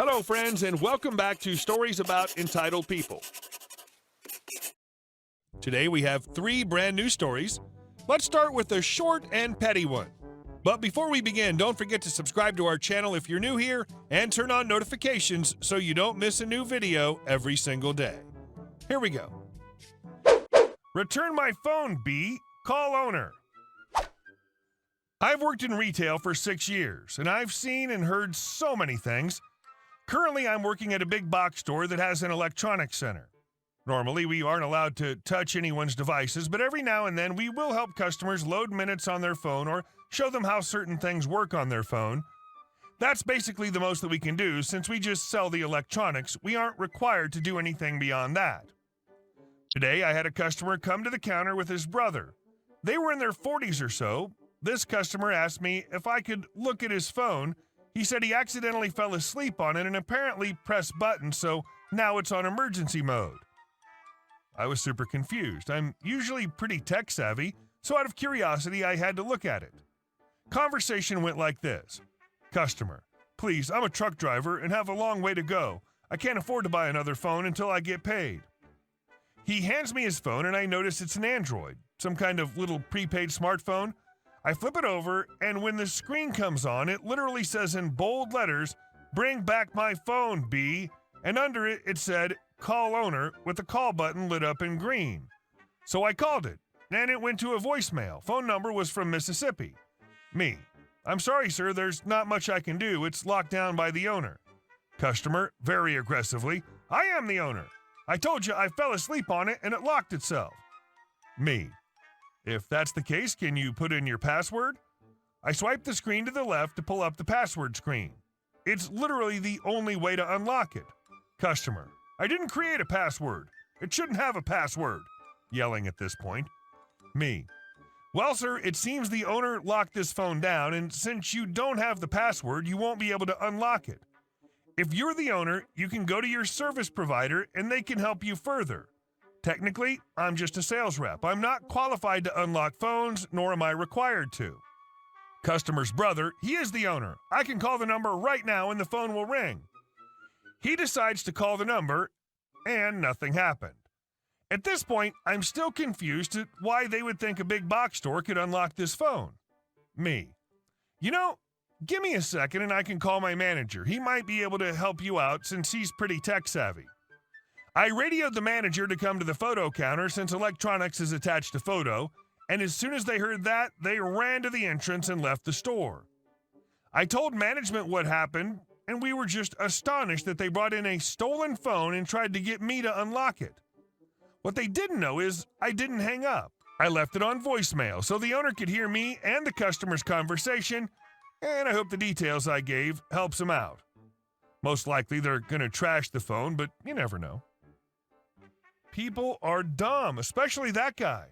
Hello, friends, and welcome back to Stories About Entitled People. Today we have 3 brand new stories. Let's start with a short and petty one. But before we begin, don't forget to subscribe to our channel if you're new here and turn on notifications so you don't miss a new video every single day. Here we go. Return my phone, B. Call owner. I've worked in retail for 6 years, and I've seen and heard so many things. Currently, I'm working at a big box store that has an electronics center. Normally, we aren't allowed to touch anyone's devices, but every now and then we will help customers load minutes on their phone or show them how certain things work on their phone. That's basically the most that we can do. Since we just sell the electronics, we aren't required to do anything beyond that. Today, I had a customer come to the counter with his brother. They were in their 40s or so. This customer asked me if I could look at his phone. He said he accidentally fell asleep on it and apparently pressed buttons, so now it's on emergency mode. I was super confused. I'm usually pretty tech savvy, so out of curiosity, I had to look at it. Conversation went like this. Customer, please, I'm a truck driver and have a long way to go. I can't afford to buy another phone until I get paid. He hands me his phone and I notice it's an Android, some kind of little prepaid smartphone. I flip it over, and when the screen comes on, it literally says in bold letters, "Bring back my phone, B," and under it, it said, "Call owner," with the call button lit up in green. So I called it, and it went to a voicemail. Phone number was from Mississippi. Me. I'm sorry, sir, there's not much I can do. It's locked down by the owner. Customer, very aggressively, I am the owner. I told you I fell asleep on it and it locked itself. Me. If that's the case, can you put in your password? I swipe the screen to the left to pull up the password screen. It's literally the only way to unlock it. Customer. I didn't create a password. It shouldn't have a password. Yelling at this point. Me. Well, sir, it seems the owner locked this phone down, and since you don't have the password, you won't be able to unlock it. If you're the owner, you can go to your service provider, and they can help you further. Technically, I'm just a sales rep. I'm not qualified to unlock phones, nor am I required to. Customer's brother, he is the owner. I can call the number right now, and the phone will ring. He decides to call the number, and nothing happened. At this point, I'm still confused to why they would think a big box store could unlock this phone. Me. You know, give me a second and I can call my manager. He might be able to help you out since he's pretty tech savvy. I radioed the manager to come to the photo counter since electronics is attached to photo, and as soon as they heard that, they ran to the entrance and left the store. I told management what happened, and we were just astonished that they brought in a stolen phone and tried to get me to unlock it. What they didn't know is I didn't hang up. I left it on voicemail so the owner could hear me and the customer's conversation, and I hope the details I gave helps them out. Most likely they're going to trash the phone, but you never know. People are dumb, especially that guy.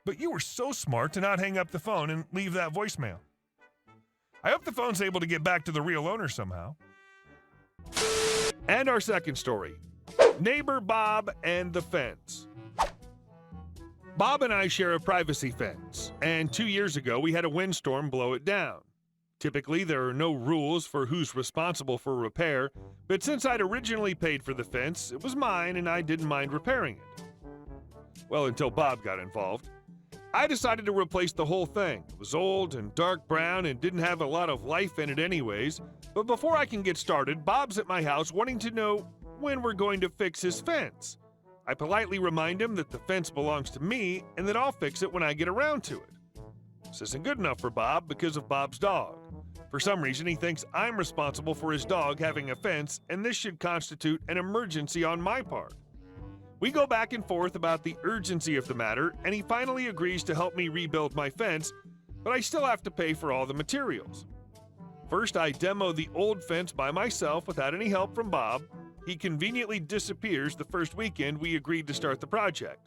But you were so smart to not hang up the phone and leave that voicemail. I hope the phone's able to get back to the real owner somehow. And our second story. Neighbor Bob and the fence. Bob and I share a privacy fence, and 2 years ago we had a windstorm blow it down. Typically, there are no rules for who's responsible for repair, but since I'd originally paid for the fence, it was mine and I didn't mind repairing it. Well, until Bob got involved. I decided to replace the whole thing. It was old and dark brown and didn't have a lot of life in it anyways, but before I can get started, Bob's at my house wanting to know when we're going to fix his fence. I politely remind him that the fence belongs to me and that I'll fix it when I get around to it. This isn't good enough for Bob because of Bob's dog. For some reason, he thinks I'm responsible for his dog having a fence, and this should constitute an emergency on my part. We go back and forth about the urgency of the matter, and he finally agrees to help me rebuild my fence, but I still have to pay for all the materials. First, I demo the old fence by myself without any help from Bob. He conveniently disappears the first weekend we agreed to start the project.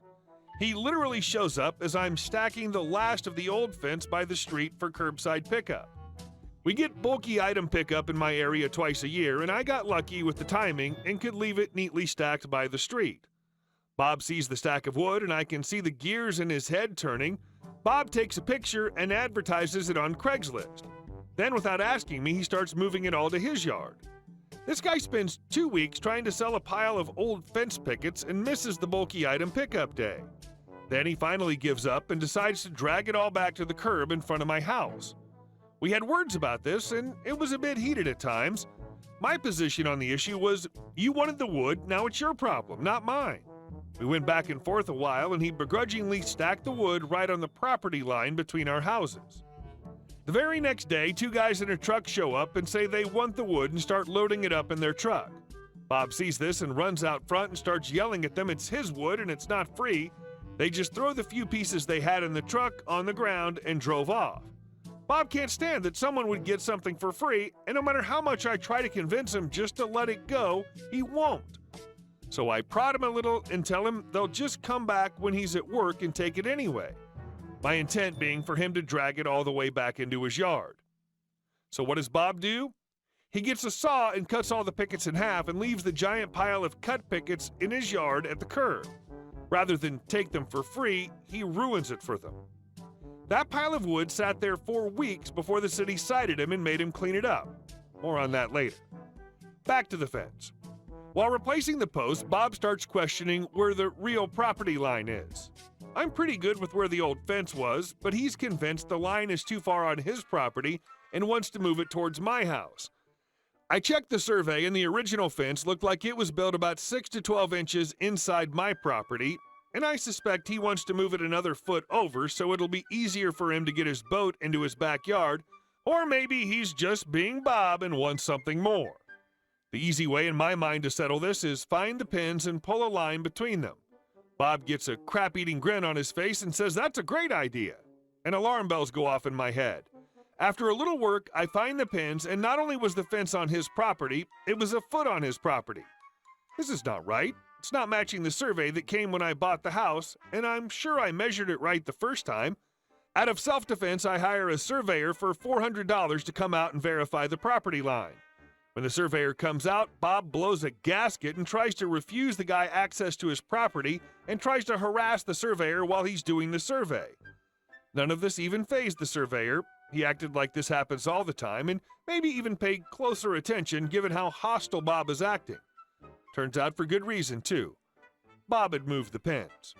He literally shows up as I'm stacking the last of the old fence by the street for curbside pickup. We get bulky item pickup in my area twice a year, and I got lucky with the timing and could leave it neatly stacked by the street. Bob sees the stack of wood, and I can see the gears in his head turning. Bob takes a picture and advertises it on Craigslist. Then, without asking me, he starts moving it all to his yard. This guy spends 2 weeks trying to sell a pile of old fence pickets and misses the bulky item pickup day. Then he finally gives up and decides to drag it all back to the curb in front of my house. We had words about this, and it was a bit heated at times. My position on the issue was, you wanted the wood, now it's your problem, not mine. We went back and forth a while, and he begrudgingly stacked the wood right on the property line between our houses. The very next day, 2 guys in a truck show up and say they want the wood and start loading it up in their truck. Bob sees this and runs out front and starts yelling at them it's his wood and it's not free. They just throw the few pieces they had in the truck on the ground and drove off. Bob can't stand that someone would get something for free, and no matter how much I try to convince him just to let it go, he won't. So I prod him a little and tell him they'll just come back when he's at work and take it anyway. My intent being for him to drag it all the way back into his yard. So what does Bob do? He gets a saw and cuts all the pickets in half and leaves the giant pile of cut pickets in his yard at the curb. Rather than take them for free, he ruins it for them. That pile of wood sat there for weeks before the city cited him and made him clean it up. More on that later. Back to the fence. While replacing the post, Bob starts questioning where the real property line is. I'm pretty good with where the old fence was, but he's convinced the line is too far on his property and wants to move it towards my house. I checked the survey and the original fence looked like it was built about 6 to 12 inches inside my property, and I suspect he wants to move it another foot over so it'll be easier for him to get his boat into his backyard, or maybe he's just being Bob and wants something more. The easy way in my mind to settle this is find the pins and pull a line between them. Bob gets a crap-eating grin on his face and says that's a great idea, and alarm bells go off in my head. After a little work, I find the pins, and not only was the fence on his property, it was a foot on his property. This is not right. It's not matching the survey that came when I bought the house, and I'm sure I measured it right the first time. Out of self-defense, I hire a surveyor for $400 to come out and verify the property line. When the surveyor comes out, Bob blows a gasket and tries to refuse the guy access to his property and tries to harass the surveyor while he's doing the survey. None of this even fazed the surveyor. He acted like this happens all the time and maybe even paid closer attention given how hostile Bob is acting. Turns out for good reason, too. Bob had moved the pins.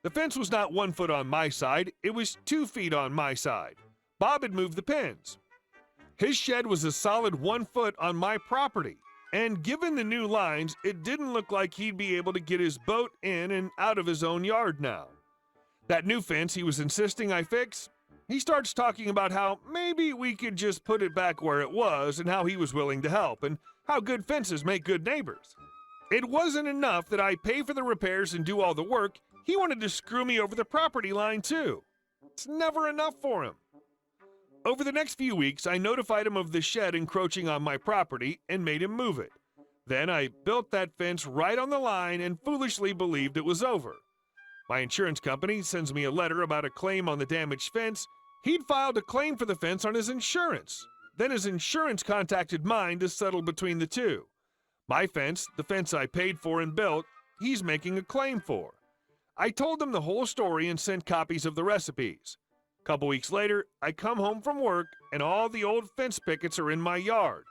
The fence was not 1 foot on my side, it was 2 feet on my side. Bob had moved the pins. His shed was a solid 1 foot on my property, and given the new lines, it didn't look like he'd be able to get his boat in and out of his own yard now. That new fence he was insisting I fix, he starts talking about how maybe we could just put it back where it was and how he was willing to help and how good fences make good neighbors. It wasn't enough that I pay for the repairs and do all the work, he wanted to screw me over the property line too. It's never enough for him. Over the next few weeks, I notified him of the shed encroaching on my property and made him move it. Then I built that fence right on the line and foolishly believed it was over. My insurance company sends me a letter about a claim on the damaged fence. He'd filed a claim for the fence on his insurance. Then his insurance contacted mine to settle between the two. My fence, the fence I paid for and built, he's making a claim for. I told him the whole story and sent copies of the recipes. A couple weeks later, I come home from work and all the old fence pickets are in my yard.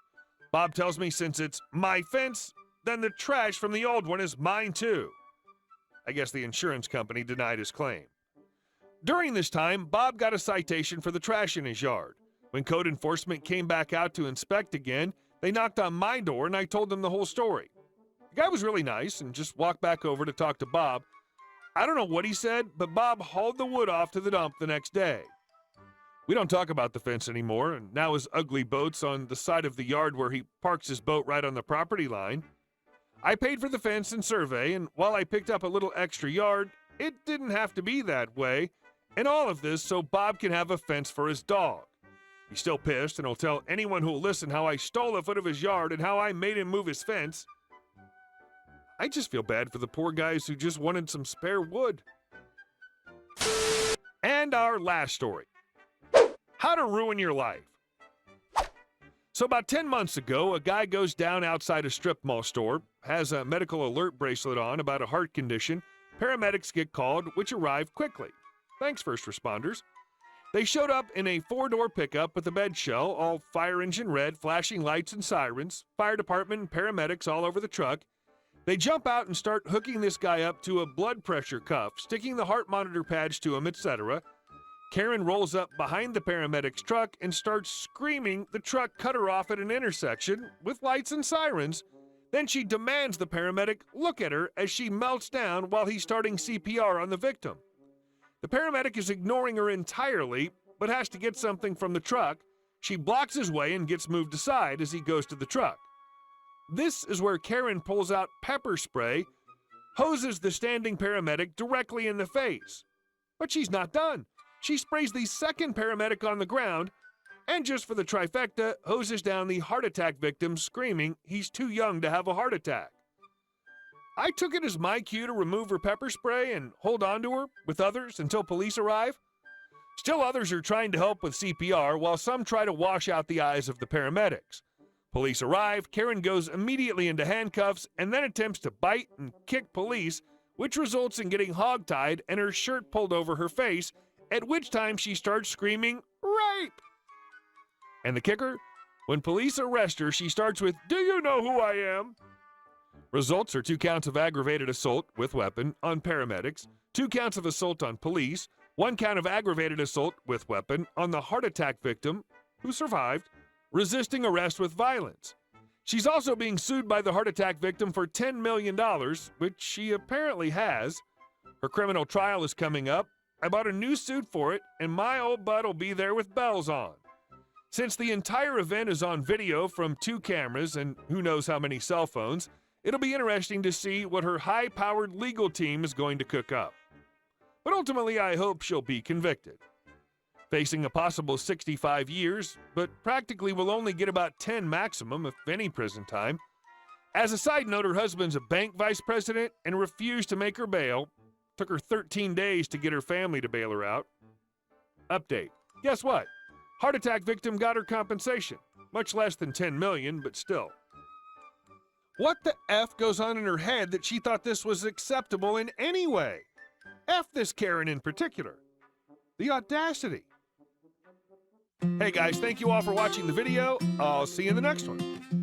Bob tells me since it's my fence, then the trash from the old one is mine too. I guess the insurance company denied his claim. During this time, Bob got a citation for the trash in his yard. When code enforcement came back out to inspect again, they knocked on my door and I told them the whole story. The guy was really nice and just walked back over to talk to Bob. I don't know what he said, but Bob hauled the wood off to the dump the next day. We don't talk about the fence anymore, and now his ugly boat's on the side of the yard where he parks his boat right on the property line. I paid for the fence and survey, and while I picked up a little extra yard, it didn't have to be that way, and all of this so Bob can have a fence for his dog. He's still pissed and will tell anyone who'll listen how I stole a foot of his yard and how I made him move his fence. I just feel bad for the poor guys who just wanted some spare wood. And our last story. How to ruin your life. So about 10 months ago, a guy goes down outside a strip mall store, has a medical alert bracelet on about a heart condition. Paramedics get called, which arrive quickly. Thanks, first responders. They showed up in a 4-door pickup with a bed shell, all fire engine red, flashing lights and sirens, fire department and paramedics all over the truck. They jump out and start hooking this guy up to a blood pressure cuff, sticking the heart monitor pads to him, etc. Karen rolls up behind the paramedic's truck and starts screaming the truck cut her off at an intersection with lights and sirens. Then she demands the paramedic look at her as she melts down while he's starting CPR on the victim. The paramedic is ignoring her entirely, but has to get something from the truck. She blocks his way and gets moved aside as he goes to the truck. This is where Karen pulls out pepper spray, hoses the standing paramedic directly in the face. But she's not done. She sprays the second paramedic on the ground, and just for the trifecta, hoses down the heart attack victim, screaming he's too young to have a heart attack. I took it as my cue to remove her pepper spray and hold on to her with others until police arrive. Still others are trying to help with CPR, while some try to wash out the eyes of the paramedics. Police arrive, Karen goes immediately into handcuffs and then attempts to bite and kick police, which results in getting hogtied and her shirt pulled over her face, at which time she starts screaming, "Rape!" And the kicker? When police arrest her, she starts with, "Do you know who I am?" Results are 2 counts of aggravated assault with weapon on paramedics, 2 counts of assault on police, 1 count of aggravated assault with weapon on the heart attack victim, who survived, resisting arrest with violence. She's also being sued by the heart attack victim for $10 million, which she apparently has. Her criminal trial is coming up. I bought a new suit for it, and my old butt will be there with bells on. Since the entire event is on video from 2 cameras and who knows how many cell phones, it'll be interesting to see what her high-powered legal team is going to cook up. But ultimately, I hope she'll be convicted. Facing a possible 65 years, but practically will only get about 10 maximum, if any, prison time. As a side note, her husband's a bank vice president and refused to make her bail. Took her 13 days to get her family to bail her out. Update. Guess what? Heart attack victim got her compensation. Much less than $10 million, but still. What the F goes on in her head that she thought this was acceptable in any way? F this Karen in particular. The audacity. Hey guys, thank you all for watching the video. I'll see you in the next one.